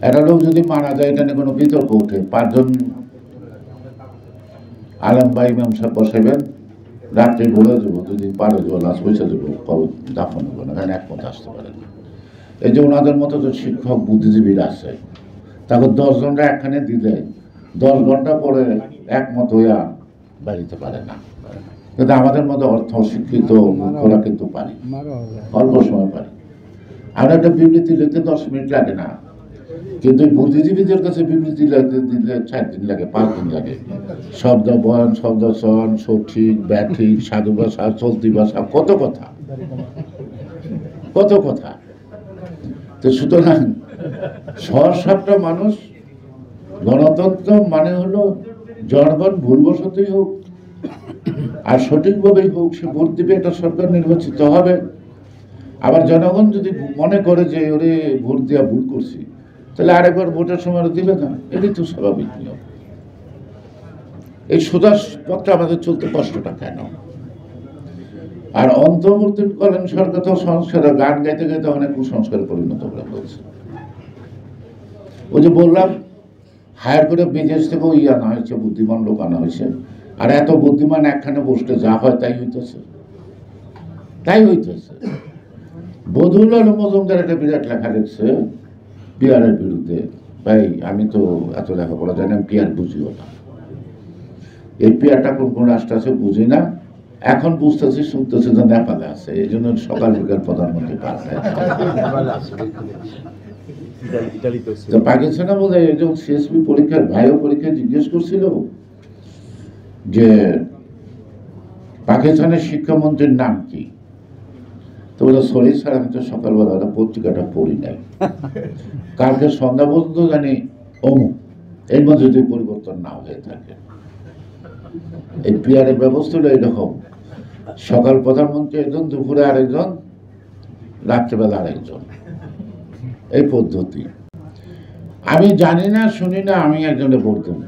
একটা লোক যদি মারা যায় এটা নিয়ে কোনো বিতর্ক ওঠে, 5 জন আলেম বা ইমাম সাহেব বসাইবেন, রাত্রে বলে দেবো যদি পারে যাবো লাশ পয়সা দেবো, কবে দাফন হবো না, কারণ একমত আসতে পারে না। এই যে ওনাদের মতো যে শিক্ষক বুদ্ধিজীবীরা আছে, তাকে 10 জনরা একখানে দিলে 10 ঘন্টা পরে একমত হইয়া বাড়িতে পারে না। কিন্তু আমাদের মতো অর্থ শিক্ষিত মূর্খরা কিন্তু পারি, অল্প সময় পারি। আমরা একটা বিবৃতি লিখতে 10 মিনিট লাগে না, কিন্তু বুদ্ধিজীবীদের কাছে বিবৃতি লিখতে দিলে 4 দিন লাগে, 5 দিন লাগে। শব্দ বয়ন, শব্দ চয়ন, সঠিক ব্যাঠিক, সাধু ভাষা, চলতি ভাষা, কত কথা কত কথা। তো সুতরাং সহসাপটা মানুষ, গণতন্ত্র মানে হলো জনগণ ভুলবশতই হোক আর সঠিকভাবেই হোক সে ভোট দিবে, একটা সরকার নির্বাচিত হবে। আবার জনগণ যদি মনে করে যে ওরে ভোট দেওয়া ভুল করছি, তাহলে আরেকবার ভোটের সময় দিবে না, এটাই তো স্বাভাবিক নিয়ম। এই সোজা পথটা আমাদের চলতে কষ্টটা কেন? আর অন্তর্বর্তীকালীন সরকার তো সংস্কার, গান গাইতে গাইতে অনেক কুসংস্কারে পরিণত করে বলছে। ওই যে বললাম হায়ার করে বিদেশ থেকেও আনা হয়েছে, বুদ্ধিমান লোক আনা হয়েছে, আর এত বুদ্ধিমান একখানে বসলে যা হয় তাই হইতেছে, তাই হইতেছে। বদরুল আলম মজুমদার একটা বিরাট লেখা লিখছে পিয়ারের বিরুদ্ধে। ভাই আমি তো এত লেখাপড়া জানি, আমি পিয়ার বুঝিও না। এই পিয়ারটা কোন কোন রাষ্ট্র আছে বুঝি না, এখন বুঝতেছি শুনতেছি যে নেপালে আছে, এই জন্য সকাল বিকাল প্রধানমন্ত্রী পাল্টায়। পাকিস্তানে বলে একজন সিএসপি পরীক্ষার ভাইও পরীক্ষায় জিজ্ঞেস করছিল যে পাকিস্তানের শিক্ষামন্ত্রীর নাম কি, তো বলে সরি স্যার আমি তো সকালবেলা পত্রিকাটা পড়ি নাই, কালকে সন্ধ্যা পর্যন্ত জানি অমুক, এর মধ্যে যদি পরিবর্তন না হয়ে থাকে। এই পিয়ারের ব্যবস্থা হলো এরকম, সকাল প্রধানমন্ত্রী একজন, দুপুরে আরেকজন, রাত্রেবেলা আরেকজন, এই পদ্ধতি। আমি জানি না শুনি না, আমি একজনে ভোট দেব,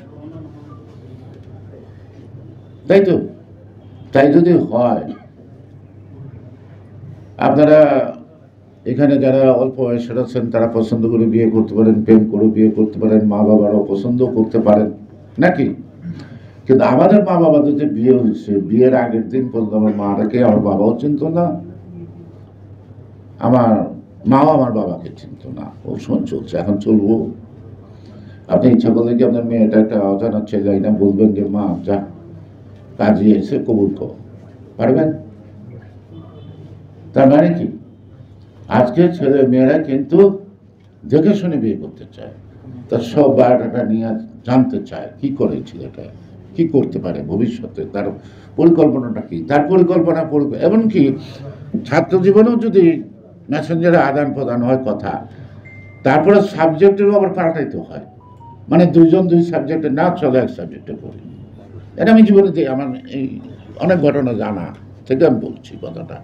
তাই তো? তাই যদি হয়, আপনারা এখানে যারা অল্প বয়সের আছেন তারা পছন্দ করে বিয়ে করতে পারেন, প্রেম করে বিয়ে করতে পারেন, মা বাবারাও পছন্দ করতে পারেন নাকি? কিন্তু আমাদের মা বাবাদের যে বিয়ে হয়েছে, বিয়ের আগের দিন পর্যন্ত আমার মাটাকে আমার বাবাও চিনত না, আমার মাও আমার বাবাকে চিনত না। ও শোন চলছে, এখন চলবো। আপনি ইচ্ছা করলে কি আপনার মেয়েটা একটা অজানা ছেলে না বলবেন যে মা যা কাজে এসে কবুল কর, পারবেন? তার মানে কি আজকে ছেলে মেয়েরা কিন্তু দেখে শুনে বিয়ে করতে চায়, তার সব বায়োডাটা নিয়ে জানতে চায় কি করে ছেলেটা, কি করতে পারে ভবিষ্যতে, তার পরিকল্পনাটা কি, তার পরিকল্পনা এমনকি ছাত্র জীবনেও যদি মেসেঞ্জারে আদান প্রদান হয় কথা, তারপরে সাবজেক্টেরও আবার পাল্টাইতে হয়, মানে দুইজন দুই সাবজেক্টে না চলে এক সাবজেক্টে পড়ি। এটা আমি জীবনে আমার এই অনেক ঘটনা জানা থেকে আমি বলছি কথাটা।